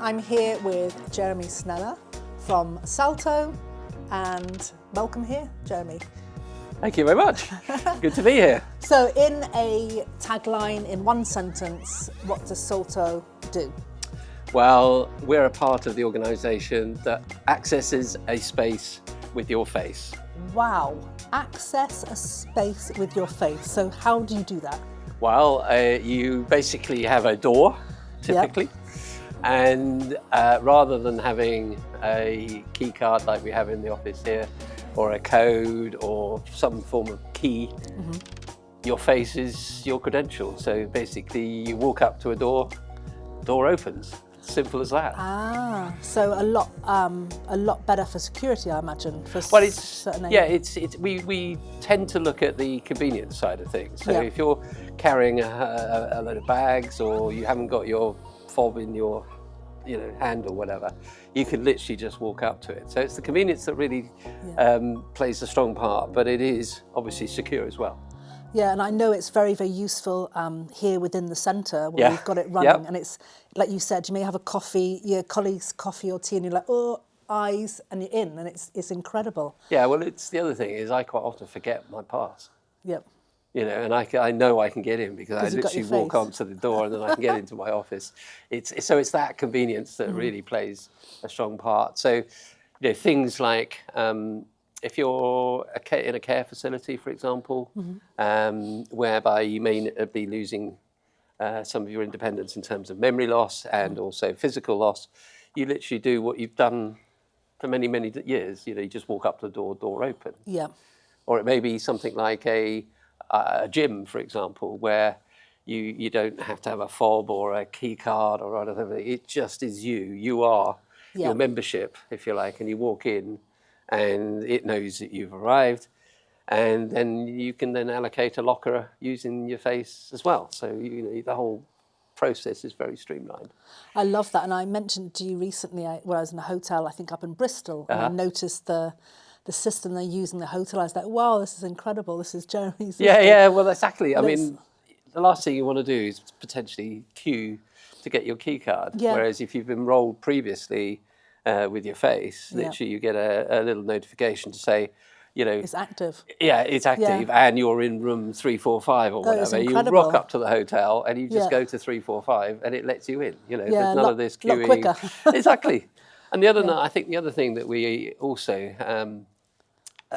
I'm here with Jeremy Sneller from Salto, and welcome here, Jeremy. Thank you very much. Good to be here. So in a tagline, in one sentence, what does Salto do? Well, we're a part of the organisation that accesses a space with your face. Wow, access a space with your face. So how do you do that? Well, you basically have a door, typically, and rather than having a key card like we have in the office here, or a code or some form of key, your face is your credential. So basically you walk up to a door opens. Simple as that. Ah, so a lot better for security, I imagine. For certain we tend to look at the convenience side of things. So Yeah. if you're carrying a load of bags, or you haven't got your fob in your hand or whatever, you can literally just walk up to it. So it's the convenience that really plays a strong part, but it is obviously secure as well. Yeah, and I know it's very, very useful here within the centre where we've got it running. And it's, like you said, you may have a coffee, your colleague's coffee or tea, and you're like, oh, eyes, and you're in, and it's incredible. Yeah, well, it's the other thing is I quite often forget my pass. Yep. And I know I can get in because I literally walk onto the door and then I can get into my office. It's that convenience that really plays a strong part. So, things like if you're in a care facility, for example, whereby you may be losing some of your independence in terms of memory loss and also physical loss, you literally do what you've done for many, many years. You just walk up to the door open. Yeah. Or it may be something like a gym, for example, where you don't have to have a fob or a key card or whatever. It just is you. You are your membership, if you like, and you walk in and it knows that you've arrived, and then you can then allocate a locker using your face as well. So the whole process is very streamlined. I love that, and I mentioned to you recently when I was in a hotel, I think up in Bristol, and I noticed the system they use in the hotel. I was like, wow, this is incredible. This is Jeremy's system. Yeah, well, exactly. I mean, the last thing you want to do is potentially queue to get your key card. Yeah. Whereas if you've enrolled previously with your face, literally you get a little notification to say, it's active. Yeah, it's active, and you're in room 345 or whatever. You rock up to the hotel and you just go to 345 and it lets you in. There's none of this queuing. Lot quicker. Exactly. And the other, I think the other thing that we also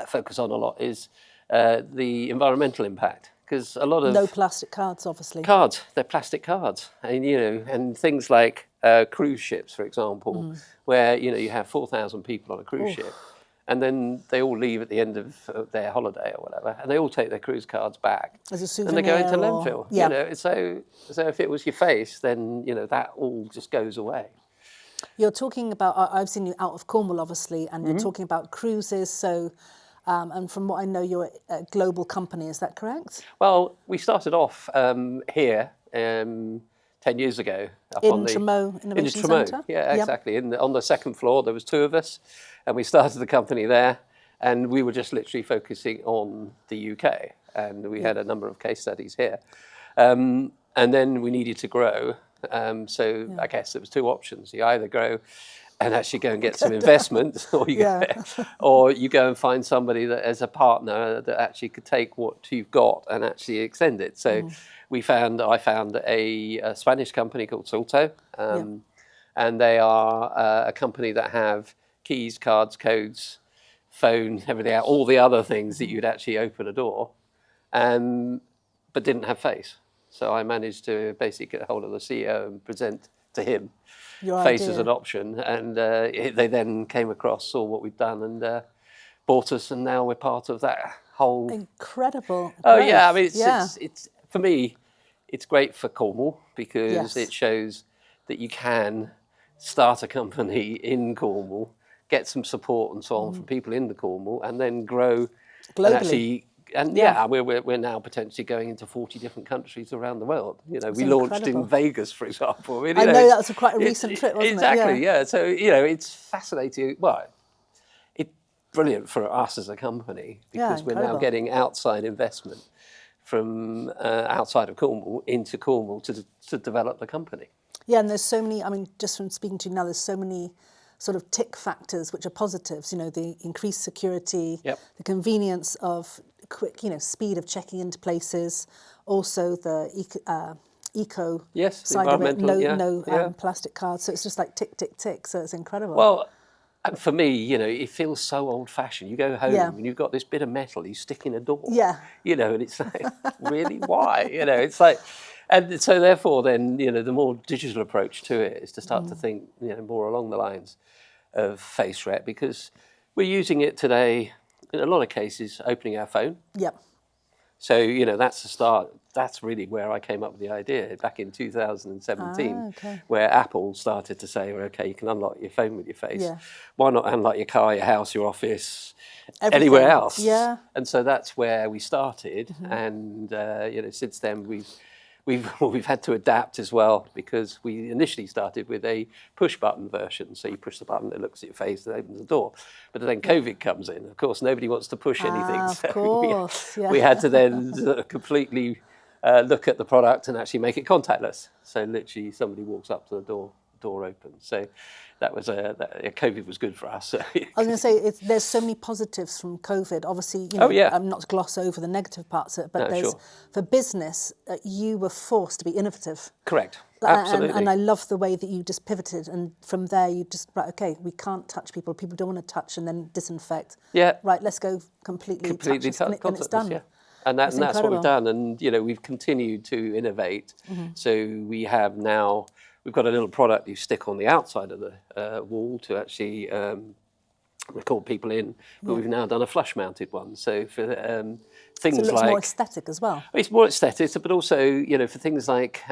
focus on a lot is the environmental impact, because a lot of no plastic cards, obviously. They're plastic cards, and and things like cruise ships, for example, where you have 4,000 people on a cruise ship, and then they all leave at the end of their holiday or whatever, and they all take their cruise cards back as a souvenir, and they go into landfill. So if it was your face, then that all just goes away. You're talking about, I've seen you out of Cornwall, obviously, and you're talking about cruises. So, and from what I know, you're a global company. Is that correct? Well, we started off here 10 years ago. In Tremo Innovation Centre? Yeah, exactly. On the second floor, there was 2 of us, and we started the company there. And we were just literally focusing on the UK. And we had a number of case studies here. And then we needed to grow. I guess there was 2 options. You either grow and actually go and get some investment, or you go and find somebody that as a partner that actually could take what you've got and actually extend it. So I found a Spanish company called Salto, and they are a company that have keys, cards, codes, phone, everything, all the other things that you'd actually open a door, but didn't have face. So I managed to basically get hold of the CEO and present to him your face idea as an option. And they then came across, saw what we'd done, and bought us. And now we're part of that whole incredible. Oh growth. yeah, I mean, it's for me, it's great for Cornwall because it shows that you can start a company in Cornwall, get some support and so on from people in the Cornwall, and then grow globally. We're now potentially going into 40 different countries around the world. We launched in Vegas, for example. I know that was quite a recent trip, wasn't it? Exactly, yeah. So, it's fascinating. Well, it's brilliant for us as a company because we're now getting outside investment from outside of Cornwall into Cornwall to develop the company. Yeah, and there's so many, I mean, just from speaking to you now, there's so many sort of tick factors which are positives, the increased security, the convenience of quick, speed of checking into places, also the eco side of it, no plastic cards. So it's just like tick, tick, tick. So it's incredible. Well, and for me, it feels so old-fashioned. You go home and you've got this bit of metal you stick in a door. Yeah. And it's like, really, why? It's like, and so therefore, then the more digital approach to it is to start to think, more along the lines of face rec, because we're using it today in a lot of cases, opening our phone. Yep. So that's the start. That's really where I came up with the idea back in 2017, where Apple started to say, well, okay, you can unlock your phone with your face. Yeah. Why not unlock your car, your house, your office, anywhere else? Yeah. And so that's where we started. And since then we've had to adapt as well, because we initially started with a push button version. So you push the button, it looks at your face, it opens the door. But then COVID comes in. Of course, nobody wants to push anything. Of course. We had to then completely look at the product and actually make it contactless. So literally somebody walks up to the door opens. So that was COVID was good for us. I was going to say, there's so many positives from COVID. Obviously, I'm not to gloss over the negative parts of it, but for business, you were forced to be innovative. Correct. Absolutely. And I love the way that you just pivoted, and from there you just, okay, we can't touch people. People don't want to touch and then disinfect. Yeah. Right, let's go completely touchless, and it's done. Yeah. And that's what we've done. And, we've continued to innovate. So we have now, we've got a little product you stick on the outside of the wall to actually record people in. But we've now done a flush-mounted one. So for things like... So it looks more aesthetic as well. It's more aesthetic, but also, for things like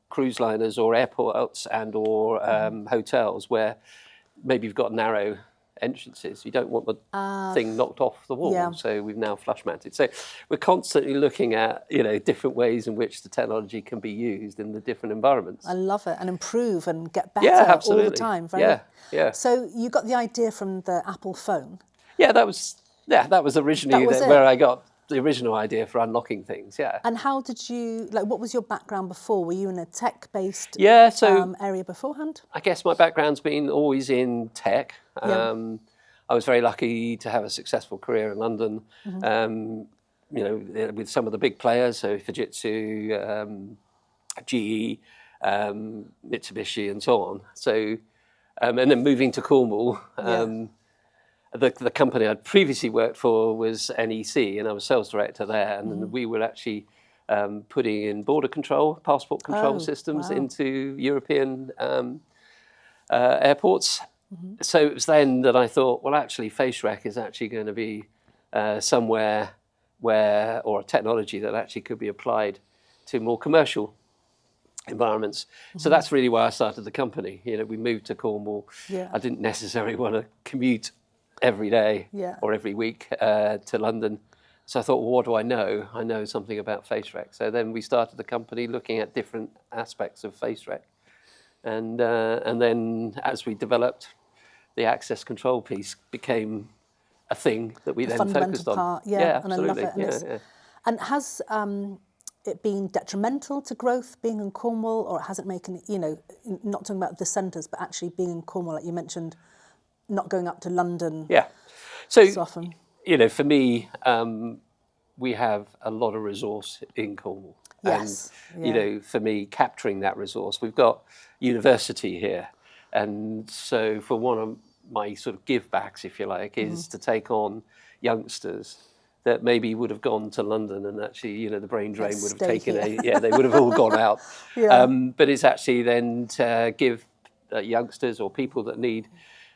cruise liners or airports and or hotels where maybe you've got narrow entrances. You don't want the thing knocked off the wall. Yeah. So we've now flush mounted. So we're constantly looking at, different ways in which the technology can be used in the different environments. I love it, and improve and get better all the time. Yeah. So you got the idea from the Apple phone? Yeah, that was originally where I got the original idea for unlocking things. Yeah. And how did you, what was your background before? Were you in a tech-based area beforehand? I guess my background's been always in tech. I was very lucky to have a successful career in London, with some of the big players, so Fujitsu, GE, Mitsubishi, and so on. So, and then moving to Cornwall, the company I'd previously worked for was NEC, and I was sales director there, and we were actually putting in border control, passport control systems into European airports. So it was then that I thought, well, actually, face rec is actually going to be somewhere or a technology that actually could be applied to more commercial environments. So that's really why I started the company. We moved to Cornwall. Yeah. I didn't necessarily want to commute every day or every week to London. So I thought, well, what do I know? I know something about face rec. So then we started the company looking at different aspects of face rec. And then as we developed, the access control piece became a thing that we then focused on. Part, and absolutely. I love it. And has it been detrimental to growth being in Cornwall, or has it making not talking about the centres, but actually being in Cornwall, like you mentioned, not going up to London so often? For me, we have a lot of resource in Cornwall. Yes. And, for me, capturing that resource, we've got university here. And so for one of my sort of give backs, if you like, is to take on youngsters that maybe would have gone to London and actually, the brain drain would have taken they would have all gone out. But it's actually then to give youngsters or people that need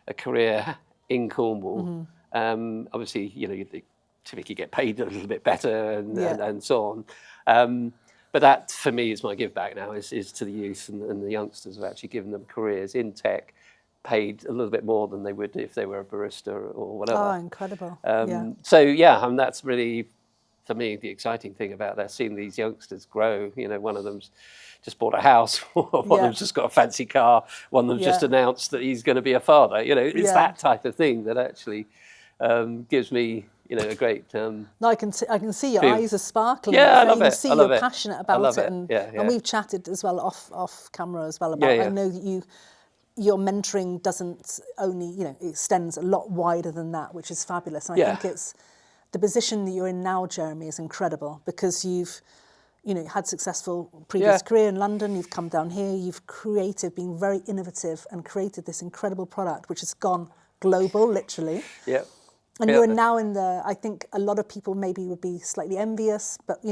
a career in Cornwall. Obviously, you typically get paid a little bit better and so on. But that, for me, is my give back now, is to the youth and the youngsters of actually giving them careers in tech, paid a little bit more than they would if they were a barista or whatever. Oh, incredible. So, that's really, for me, the exciting thing about that, seeing these youngsters grow. One of them's just bought a house, one of them's just got a fancy car, one of them's just announced that he's going to be a father. It's that type of thing that actually gives me, a great. No, I can see your feel. eyes are sparkling. Yeah, I love you can it. see I love you're it. passionate I about love it, it. and we've chatted as well off camera as well about. Yeah. I know that your mentoring doesn't only it extends a lot wider than that, which is fabulous. And I think it's the position that you're in now, Jeremy, is incredible because you've had successful previous career in London. You've come down here. You've been very innovative, and created this incredible product, which has gone global, literally. Yeah. And you're now in I think a lot of people maybe would be slightly envious, but,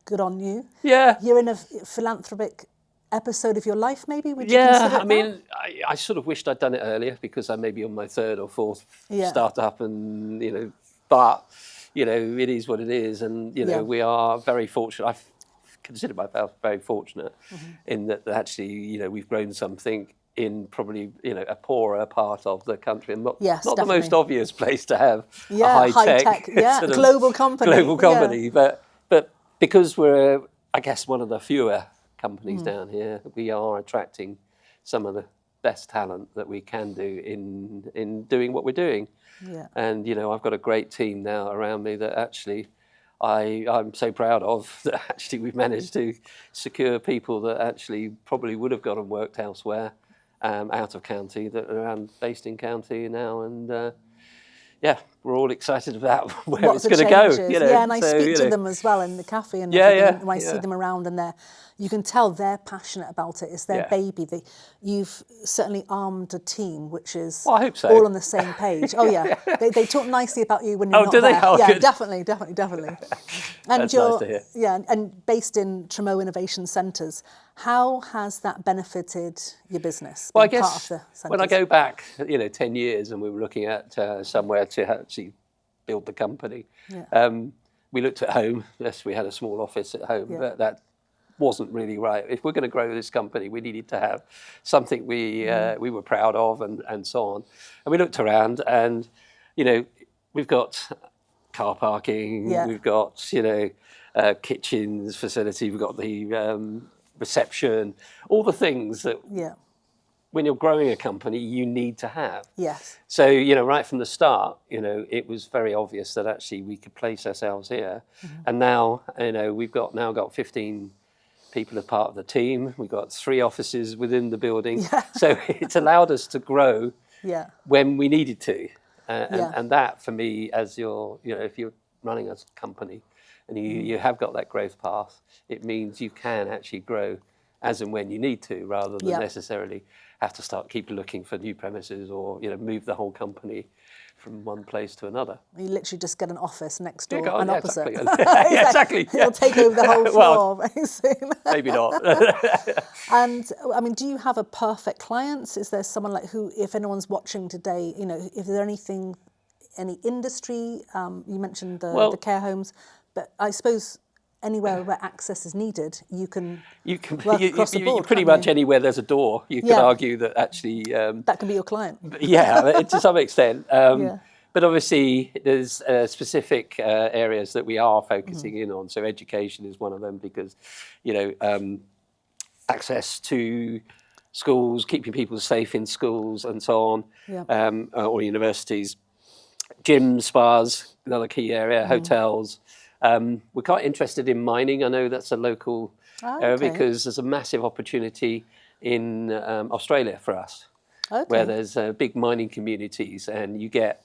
good on you. Yeah. You're in a philanthropic episode of your life, maybe? Would you consider it I mean, I sort of wished I'd done it earlier because I may be on my third or fourth startup and, but, it is what it is. And, we are very fortunate. I consider myself very fortunate in that actually, we've grown something in probably a poorer part of the country, and not the most obvious place to have a high tech sort of global company. But because we're I guess one of the fewer companies down here, we are attracting some of the best talent that we can do in doing what we're doing. And I've got a great team now around me that actually I'm so proud of, that actually we've managed to secure people that actually probably would have gone and worked elsewhere, out of county, that are based in county now, and we're all excited about where it's going to go. And I speak to them as well in the cafe and everything. When I see them around, and you can tell they're passionate about it. It's their baby. You've certainly armed a team which is I hope so. all on the same page. Oh yeah, they talk nicely about you when you're not do they? there. Oh, yeah, good. definitely. And That's nice to hear. Yeah, and based in Cornwall Innovation Centres. How has that benefited your business? Well, I guess when I go back, 10 years, and we were looking at somewhere to actually build the company, we looked at home. Yes, we had a small office at home, but that wasn't really right. If we're going to grow this company, we needed to have something we were proud of, and so on. And we looked around, and we've got car parking, we've got kitchens, facility, we've got the reception, all the things that when you're growing a company you need to have. Yes. So right from the start, it was very obvious that actually we could place ourselves here, and now we've got 15 people as part of the team. We've got 3 offices within the building, so it's allowed us to grow when we needed to, and that for me, as if you're running a company and you have got that growth path, it means you can actually grow as and when you need to, rather than necessarily have to keep looking for new premises or move the whole company from one place to another. You literally just get an office next door and opposite. Exactly. Exactly. You'll take over the whole floor very soon. Maybe not. And I mean, do you have a perfect client? Is there someone who, if anyone's watching today, is there any industry? You mentioned the care homes, but I suppose anywhere where access is needed, you can work across the board. Pretty much anywhere there's a door, you can argue that actually... that can be your client. To some extent. But obviously, there's specific areas that we are focusing in on. So education is one of them because, access to schools, keeping people safe in schools and so on, or universities. Gyms, spas, another key area, hotels. We're quite interested in mining. I know that's a local area because there's a massive opportunity in Australia for us, where there's big mining communities, and you get,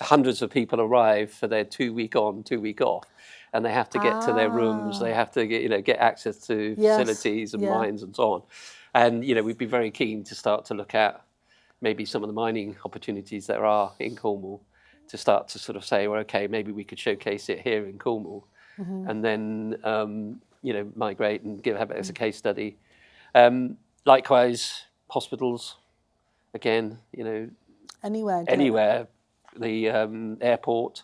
hundreds of people arrive for their 2 week on, 2 week off, and they have to get to their rooms. They have to get access to facilities and mines and so on. And we'd be very keen to start to look at maybe some of the mining opportunities there are in Cornwall, to start to sort of say, well, okay, maybe we could showcase it here in Cornwall, and then migrate and have it as a case study. Likewise, hospitals, again, anywhere, the airport,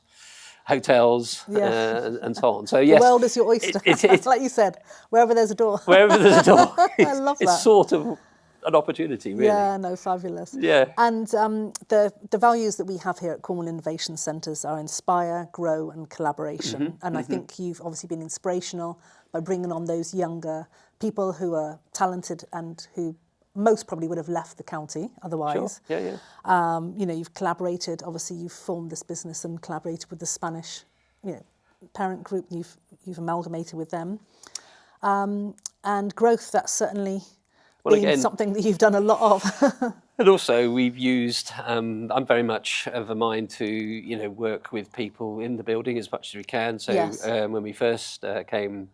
hotels, and so on. So yes, the world is your oyster. It's like you said, wherever there's a door. Wherever there's a door. I love that. It's sort of an opportunity, really. Yeah, no, fabulous. Yeah. And the values that we have here at Cornwall Innovation Centres are inspire, grow, and collaboration. And I think you've obviously been inspirational by bringing on those younger people who are talented and who most probably would have left the county otherwise. Sure. Yeah. You know, you've collaborated. Obviously, you've formed this business and collaborated with the Spanish, you know, parent group. You've amalgamated with them, and growth. That's certainly been something that you've done a lot of. And also, we've used. I'm very much of a mind to, you know, work with people in the building as much as we can. So Yes. When we first came,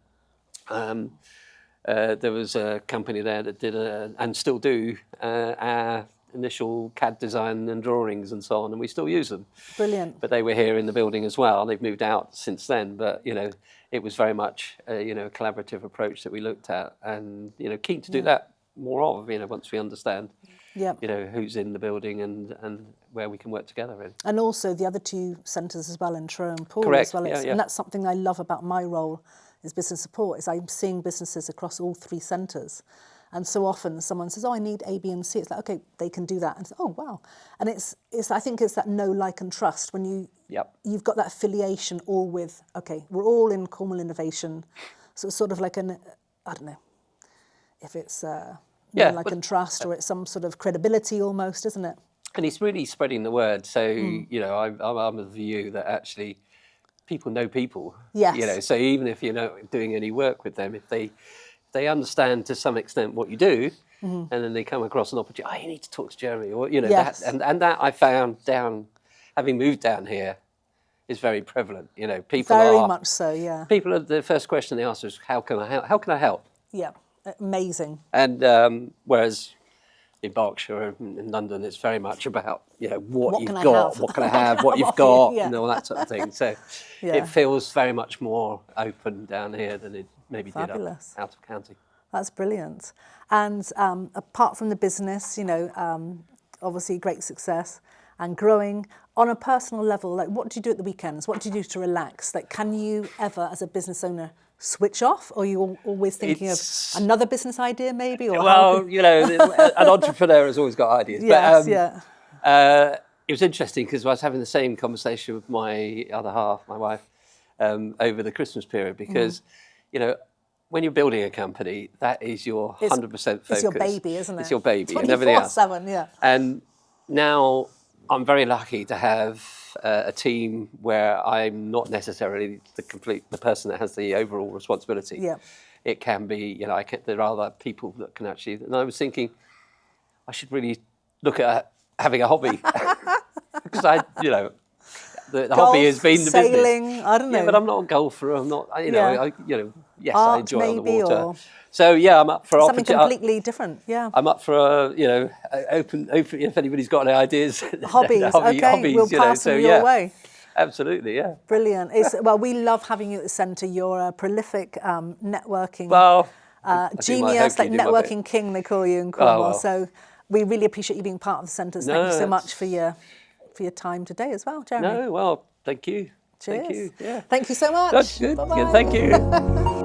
there was a company there that did and still do our initial CAD design and drawings and so on, and we still use them. Brilliant. But they were here in the building as well. They've moved out since then, but you know, it was very much you know, a collaborative approach that we looked at, and you know, keen to do that more of. You know, once we understand. Yeah. You know, who's in the building and where we can work together in. And also the other two centres as well in Truro and Poole Correct. as well. Yeah, yeah. And that's something I love about my role as business support, is I'm seeing businesses across all three centres. And so often someone says, oh, I need A, B and C. It's like, okay, they can do that. And oh, wow. And it's I think it's that know, like and trust when you've got that affiliation all with, okay, we're all in Cornwall Innovation. So it's sort of like I don't know, if it's... like and trust, or it's some sort of credibility almost, isn't it? And it's really spreading the word. So, you know, I'm of the view that actually people know people. Yes. You know, so even if you're not doing any work with them, if they understand to some extent what you do, and then they come across an opportunity, oh, you need to talk to Jeremy, or, you know, Yes. and that I found having moved down here, is very prevalent. You know, people Very much so, yeah. People are, the first question they ask is, how can I help? How can I help? Yeah. Amazing. And whereas in Berkshire and in London, it's very much about, you know, what you've got, what can I have, what you've got, yeah. and all that sort of thing. So it feels very much more open down here than it maybe did out of county. That's brilliant. And apart from the business, you know, obviously great success and growing on a personal level, like what do you do at the weekends? What do you do to relax? Like, can you ever, as a business owner, switch off, or are you always thinking of another business idea maybe? Or well, you know, an entrepreneur has always got ideas. Yes, It was interesting because I was having the same conversation with my other half, my wife, over the Christmas period, because, you know, when you're building a company, that is your 100% focus. It's your baby, isn't it? It's your baby and everything else. 24/7, yeah. And now I'm very lucky to have a team where I'm not necessarily the person that has the overall responsibility. Yeah. It can be, you know, there are other people that can actually. And I was thinking, I should really look at having a hobby because you know, the Golf, hobby has been the sailing, business. I don't know. Yeah, but I'm not a golfer. I'm not, you know, yes, Art, I enjoy on the maybe, water. or So yeah, I'm up for something completely different. Yeah. I'm up for you know, open. If anybody's got any ideas, Hobbies. Okay, we'll pass them your way. Absolutely, yeah. Brilliant. Well, we love having you at the centre. You're a prolific networking genius, like networking king, they call you in Cornwall. Oh, well. So we really appreciate you being part of the centre. Thank you so much for your time today as well, Jeremy. No, well, thank you. Cheers. Thank you. Yeah. Thank you so much. That's good. Bye-bye. Good, thank you.